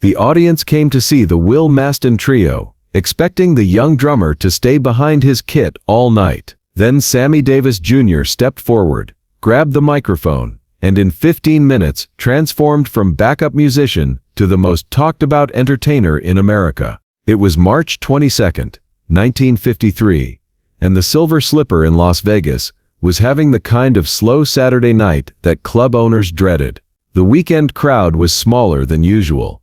The audience came to see the Will Maston Trio, expecting the young drummer to stay behind his kit all night. Then Sammy Davis Jr. stepped forward, grabbed the microphone, and in 15 minutes transformed from backup musician to the most talked-about entertainer in America. It was March 22, 1953, and the Silver Slipper in Las Vegas was having the kind of slow Saturday night that club owners dreaded. The weekend crowd was smaller than usual.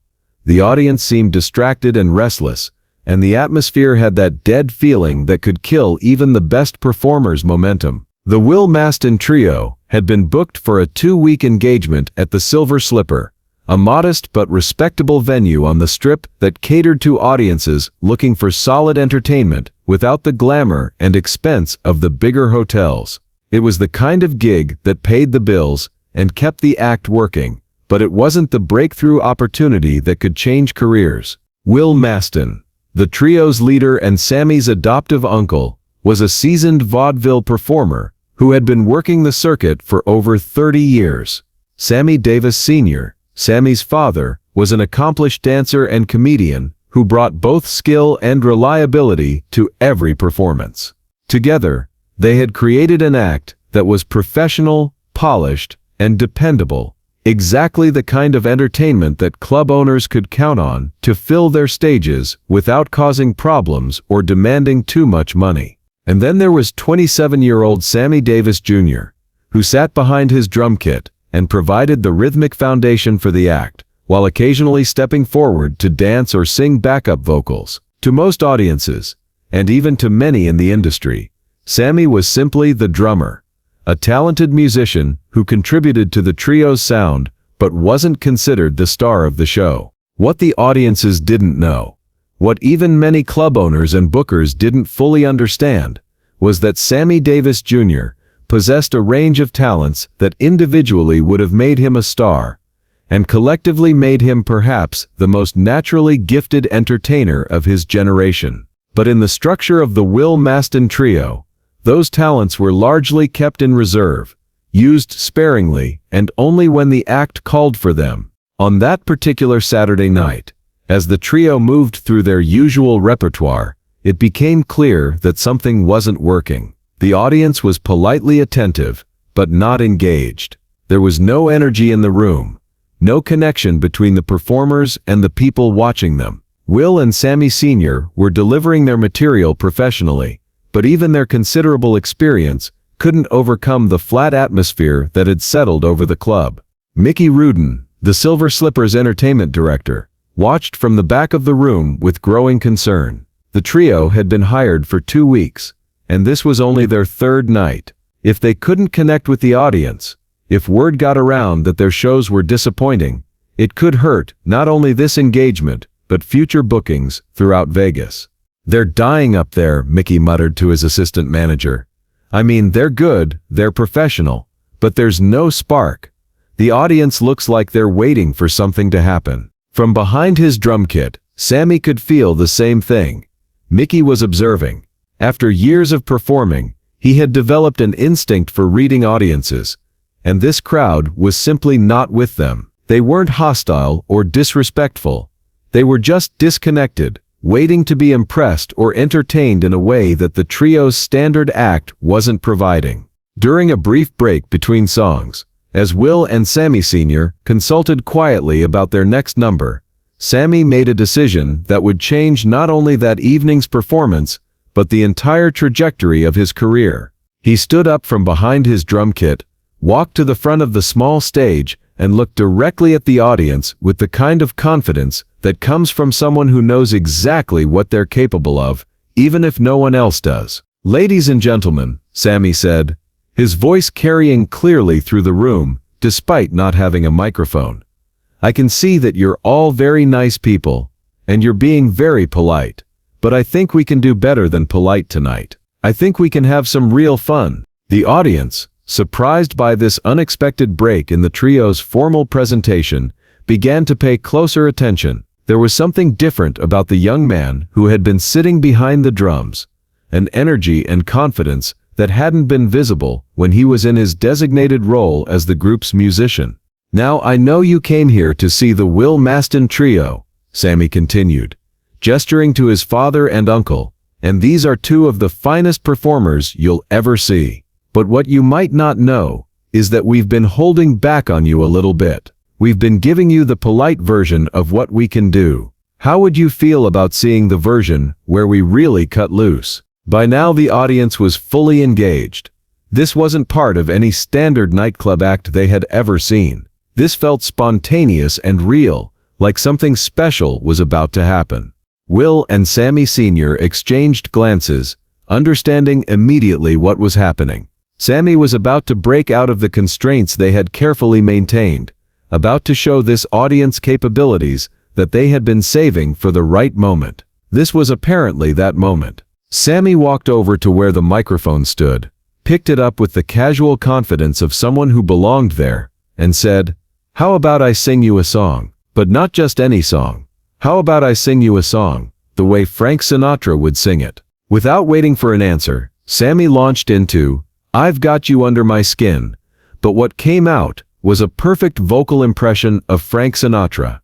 The audience seemed distracted and restless, and the atmosphere had that dead feeling that could kill even the best performer's momentum. The Will Maston Trio had been booked for a 2-week engagement at the Silver Slipper, a modest but respectable venue on the Strip that catered to audiences looking for solid entertainment without the glamour and expense of the bigger hotels. It was the kind of gig that paid the bills and kept the act working, but it wasn't the breakthrough opportunity that could change careers. Will Maston, the trio's leader and Sammy's adoptive uncle, was a seasoned vaudeville performer who had been working the circuit for over 30 years. Sammy Davis Sr., Sammy's father, was an accomplished dancer and comedian who brought both skill and reliability to every performance. Together, they had created an act that was professional, polished, and dependable, exactly the kind of entertainment that club owners could count on to fill their stages without causing problems or demanding too much money. And then there was 27-year-old Sammy Davis Jr., who sat behind his drum kit and provided the rhythmic foundation for the act, while occasionally stepping forward to dance or sing backup vocals. To most audiences, and even to many in the industry, Sammy was simply the drummer, a talented musician who contributed to the trio's sound but wasn't considered the star of the show. What the audiences didn't know, what even many club owners and bookers didn't fully understand, was that Sammy Davis Jr. possessed a range of talents that individually would have made him a star, and collectively made him perhaps the most naturally gifted entertainer of his generation. But in the structure of the Will Maston Trio, those talents were largely kept in reserve, used sparingly and only when the act called for them. On that particular Saturday night, as the trio moved through their usual repertoire, it became clear that something wasn't working. The audience was politely attentive, but not engaged. There was no energy in the room, no connection between the performers and the people watching them. Will and Sammy Sr. were delivering their material professionally, but even their considerable experience couldn't overcome the flat atmosphere that had settled over the club. Mickey Rudin, the Silver Slipper's entertainment director, watched from the back of the room with growing concern. The trio had been hired for 2 weeks, and this was only their 3rd night. If they couldn't connect with the audience, if word got around that their shows were disappointing, it could hurt not only this engagement, but future bookings throughout Vegas. "They're dying up there," Mickey muttered to his assistant manager. "I mean, they're good, they're professional, but there's no spark. The audience looks like they're waiting for something to happen." From behind his drum kit, Sammy could feel the same thing. Mickey was observing. After years of performing, he had developed an instinct for reading audiences, and this crowd was simply not with them. They weren't hostile or disrespectful. They were just disconnected, waiting to be impressed or entertained in a way that the trio's standard act wasn't providing. During a brief break between songs, as Will and Sammy Sr. consulted quietly about their next number, Sammy made a decision that would change not only that evening's performance, but the entire trajectory of his career. He stood up from behind his drum kit, walked to the front of the small stage, and looked directly at the audience with the kind of confidence that comes from someone who knows exactly what they're capable of, even if no one else does. "Ladies and gentlemen," Sammy said, his voice carrying clearly through the room, despite not having a microphone. "I can see that you're all very nice people, and you're being very polite, but I think we can do better than polite tonight. I think we can have some real fun." The audience, surprised by this unexpected break in the trio's formal presentation, began to pay closer attention. There was something different about the young man who had been sitting behind the drums, an energy and confidence that hadn't been visible when he was in his designated role as the group's musician. "Now I know you came here to see the Will Maston Trio," Sammy continued, gesturing to his father and uncle, "and these are two of the finest performers you'll ever see. But what you might not know is that we've been holding back on you a little bit. We've been giving you the polite version of what we can do. How would you feel about seeing the version where we really cut loose?" By now the audience was fully engaged. This wasn't part of any standard nightclub act they had ever seen. This felt spontaneous and real, like something special was about to happen. Will and Sammy Sr. exchanged glances, understanding immediately what was happening. Sammy was about to break out of the constraints they had carefully maintained, about to show this audience capabilities that they had been saving for the right moment. This was apparently that moment. Sammy walked over to where the microphone stood, picked it up with the casual confidence of someone who belonged there, and said, "How about I sing you a song? But not just any song. How about I sing you a song the way Frank Sinatra would sing it?" Without waiting for an answer, Sammy launched into, "I've Got You Under My Skin," but what came out was a perfect vocal impression of Frank Sinatra.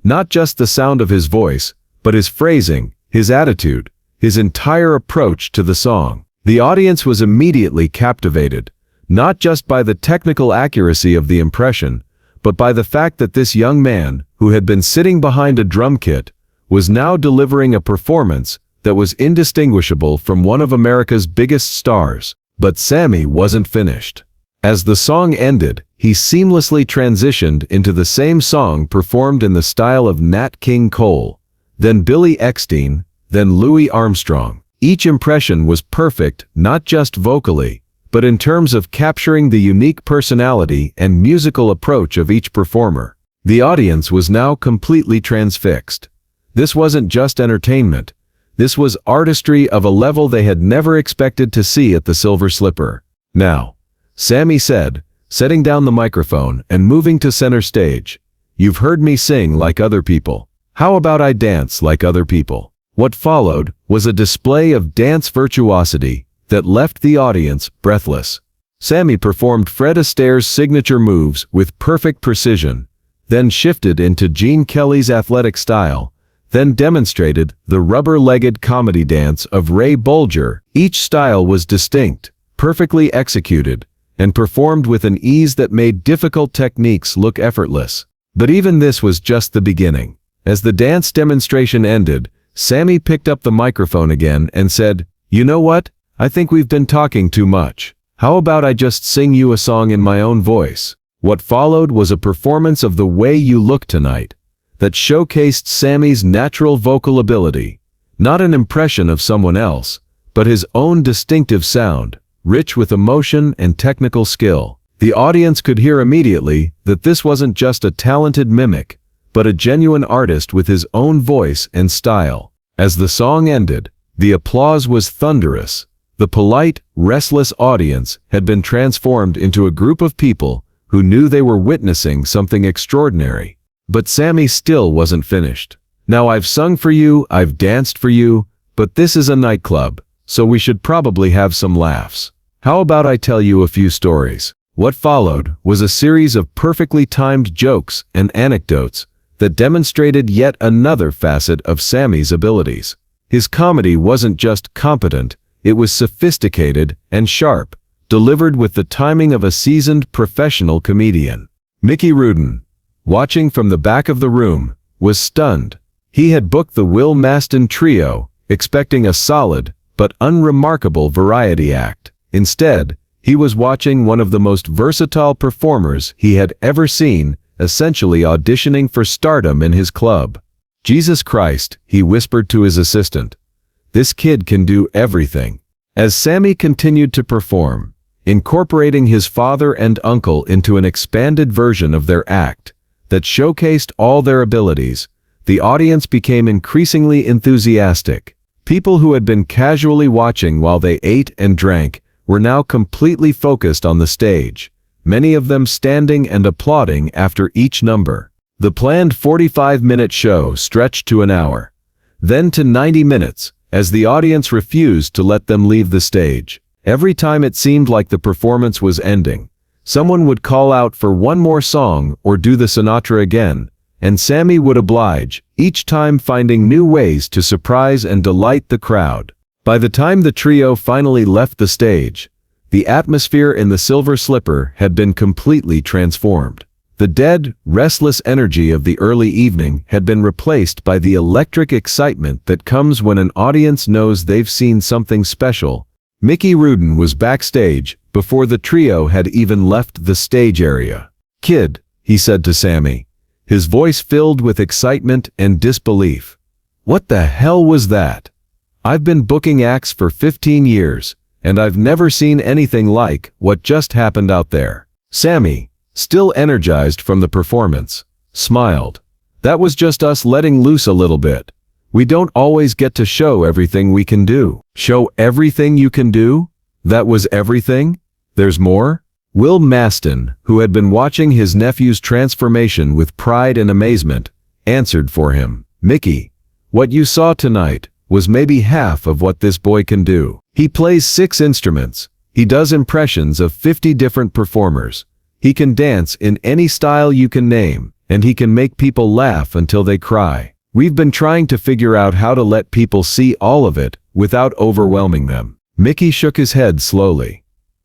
Not just the sound of his voice, but his phrasing, his attitude, his entire approach to the song. The audience was immediately captivated, not just by the technical accuracy of the impression, but by the fact that this young man, who had been sitting behind a drum kit, was now delivering a performance that was indistinguishable from one of America's biggest stars. But Sammy wasn't finished. As the song ended, he seamlessly transitioned into the same song performed in the style of Nat King Cole, then Billy Eckstine, then Louis Armstrong. Each impression was perfect, not just vocally, but in terms of capturing the unique personality and musical approach of each performer. The audience was now completely transfixed. This wasn't just entertainment. This was artistry of a level they had never expected to see at the Silver Slipper. "Now," Sammy said, setting down the microphone and moving to center stage, "you've heard me sing like other people. How about I dance like other people?" What followed was a display of dance virtuosity that left the audience breathless. Sammy performed Fred Astaire's signature moves with perfect precision, then shifted into Gene Kelly's athletic style, then demonstrated the rubber-legged comedy dance of Ray Bolger. Each style was distinct, perfectly executed, and performed with an ease that made difficult techniques look effortless. But even this was just the beginning. As the dance demonstration ended, Sammy picked up the microphone again and said, "You know what? I think we've been talking too much. How about I just sing you a song in my own voice?" What followed was a performance of The Way You Look Tonight that showcased Sammy's natural vocal ability, not an impression of someone else, but his own distinctive sound, rich with emotion and technical skill. The audience could hear immediately that this wasn't just a talented mimic, but a genuine artist with his own voice and style. As the song ended, the applause was thunderous. The polite, restless audience had been transformed into a group of people who knew they were witnessing something extraordinary. But Sammy still wasn't finished. "Now I've sung for you, I've danced for you, but this is a nightclub, so we should probably have some laughs. How about I tell you a few stories?" What followed was a series of perfectly timed jokes and anecdotes that demonstrated yet another facet of Sammy's abilities. His comedy wasn't just competent, it was sophisticated and sharp, delivered with the timing of a seasoned professional comedian. Mickey Rudin, watching from the back of the room, was stunned. He had booked the Will Maston Trio, expecting a solid but unremarkable variety act. Instead, he was watching one of the most versatile performers he had ever seen, essentially auditioning for stardom in his club. "Jesus Christ," he whispered to his assistant. "This kid can do everything." As Sammy continued to perform, incorporating his father and uncle into an expanded version of their act that showcased all their abilities, the audience became increasingly enthusiastic. People who had been casually watching while they ate and drank were now completely focused on the stage, many of them standing and applauding after each number. The planned 45-minute show stretched to an hour, then to 90 minutes, as the audience refused to let them leave the stage. Every time it seemed like the performance was ending, someone would call out for one more song or do the Sinatra again, and Sammy would oblige, each time finding new ways to surprise and delight the crowd. By the time the trio finally left the stage, the atmosphere in the Silver Slipper had been completely transformed. The dead, restless energy of the early evening had been replaced by the electric excitement that comes when an audience knows they've seen something special. Mickey Rudin was backstage before the trio had even left the stage area. "Kid," he said to Sammy, his voice filled with excitement and disbelief. "What the hell was that? I've been booking acts for 15 years, and I've never seen anything like what just happened out there." Sammy, still energized from the performance, smiled. "That was just us letting loose a little bit. We don't always get to show everything we can do." "Show everything you can do? That was everything? There's more?" Will Maston, who had been watching his nephew's transformation with pride and amazement, answered for him. "Mickey, what you saw tonight was maybe half of what this boy can do. He plays 6 instruments. He does impressions of 50 different performers. He can dance in any style you can name, and he can make people laugh until they cry. We've been trying to figure out how to let people see all of it without overwhelming them." Mickey shook his head slowly.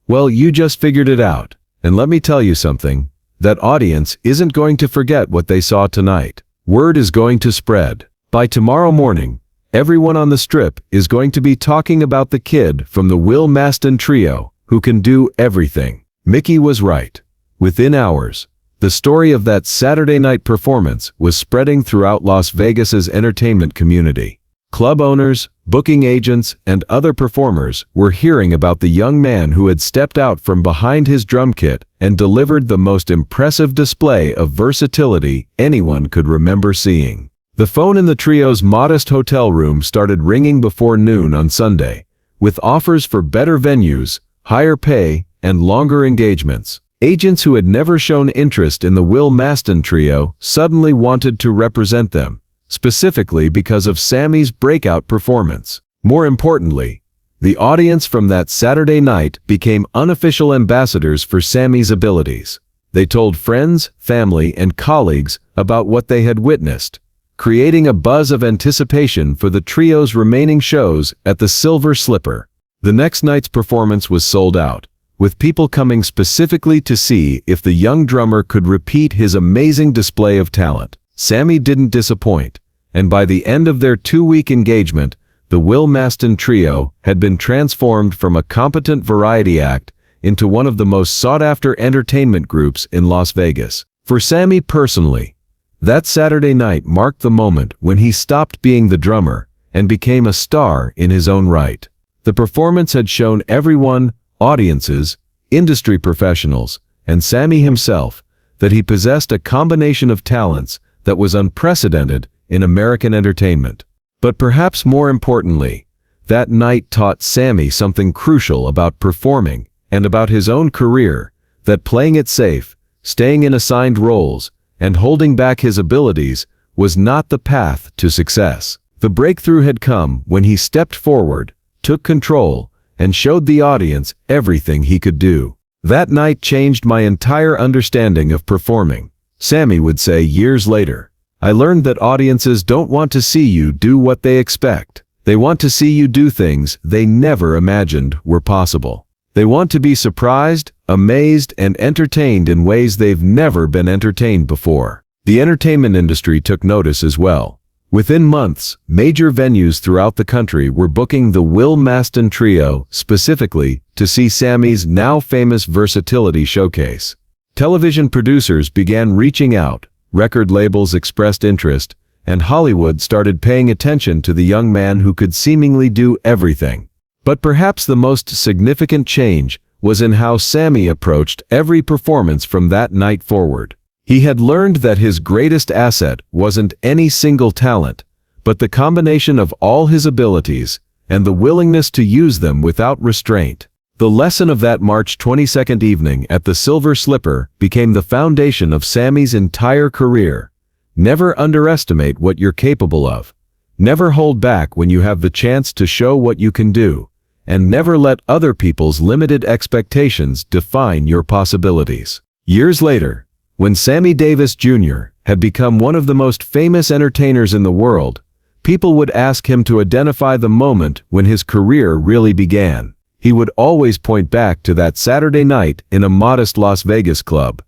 "Well, you just figured it out, and let me tell you something. That audience isn't going to forget what they saw tonight. Word is going to spread. By tomorrow morning, everyone on the Strip is going to be talking about the kid from the Will Maston Trio, who can do everything." Mickey was right. Within hours, the story of that Saturday night performance was spreading throughout Las Vegas's entertainment community. Club owners, booking agents, and other performers were hearing about the young man who had stepped out from behind his drum kit and delivered the most impressive display of versatility anyone could remember seeing. The phone in the trio's modest hotel room started ringing before noon on Sunday, with offers for better venues, higher pay, and longer engagements. Agents who had never shown interest in the Will Maston Trio suddenly wanted to represent them, specifically because of Sammy's breakout performance. More importantly, the audience from that Saturday night became unofficial ambassadors for Sammy's abilities. They told friends, family, and colleagues about what they had witnessed, creating a buzz of anticipation for the trio's remaining shows at the Silver Slipper. The next night's performance was sold out, with people coming specifically to see if the young drummer could repeat his amazing display of talent. Sammy didn't disappoint, and by the end of their 2-week engagement, the Will Maston Trio had been transformed from a competent variety act into one of the most sought-after entertainment groups in Las Vegas. For Sammy personally, that Saturday night marked the moment when he stopped being the drummer and became a star in his own right. The performance had shown everyone, audiences, industry professionals, and Sammy himself, that he possessed a combination of talents that was unprecedented in American entertainment. But perhaps more importantly, that night taught Sammy something crucial about performing and about his own career, that playing it safe, staying in assigned roles, and holding back his abilities was not the path to success. The breakthrough had come when he stepped forward, took control, and showed the audience everything he could do. "That night changed my entire understanding of performing," Sammy would say years later. "I learned that audiences don't want to see you do what they expect. They want to see you do things they never imagined were possible. They want to be surprised, amazed, and entertained in ways they've never been entertained before." The entertainment industry took notice as well. Within months, major venues throughout the country were booking the Will Maston Trio specifically to see Sammy's now famous versatility showcase. Television producers began reaching out, record labels expressed interest, and Hollywood started paying attention to the young man who could seemingly do everything. But perhaps the most significant change was in how Sammy approached every performance from that night forward. He had learned that his greatest asset wasn't any single talent, but the combination of all his abilities and the willingness to use them without restraint. The lesson of that March 22nd evening at the Silver Slipper became the foundation of Sammy's entire career. Never underestimate what you're capable of. Never hold back when you have the chance to show what you can do, and never let other people's limited expectations define your possibilities. Years later, when Sammy Davis Jr. had become one of the most famous entertainers in the world, people would ask him to identify the moment when his career really began. He would always point back to that Saturday night in a modest Las Vegas club,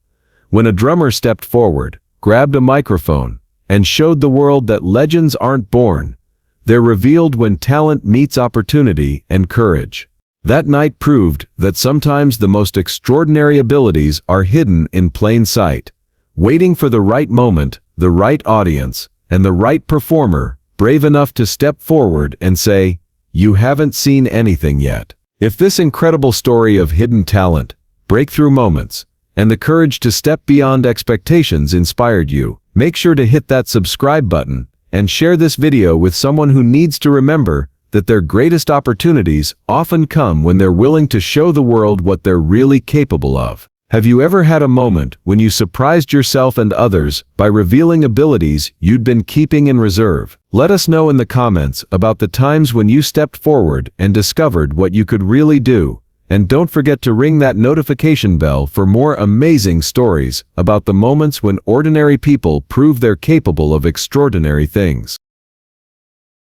when a drummer stepped forward, grabbed a microphone, and showed the world that legends aren't born. They're revealed when talent meets opportunity and courage. That night proved that sometimes the most extraordinary abilities are hidden in plain sight, waiting for the right moment, the right audience, and the right performer, brave enough to step forward and say, "You haven't seen anything yet." If this incredible story of hidden talent, breakthrough moments, and the courage to step beyond expectations inspired you, make sure to hit that subscribe button and share this video with someone who needs to remember that their greatest opportunities often come when they're willing to show the world what they're really capable of. Have you ever had a moment when you surprised yourself and others by revealing abilities you'd been keeping in reserve? Let us know in the comments about the times when you stepped forward and discovered what you could really do. And don't forget to ring that notification bell for more amazing stories about the moments when ordinary people prove they're capable of extraordinary things.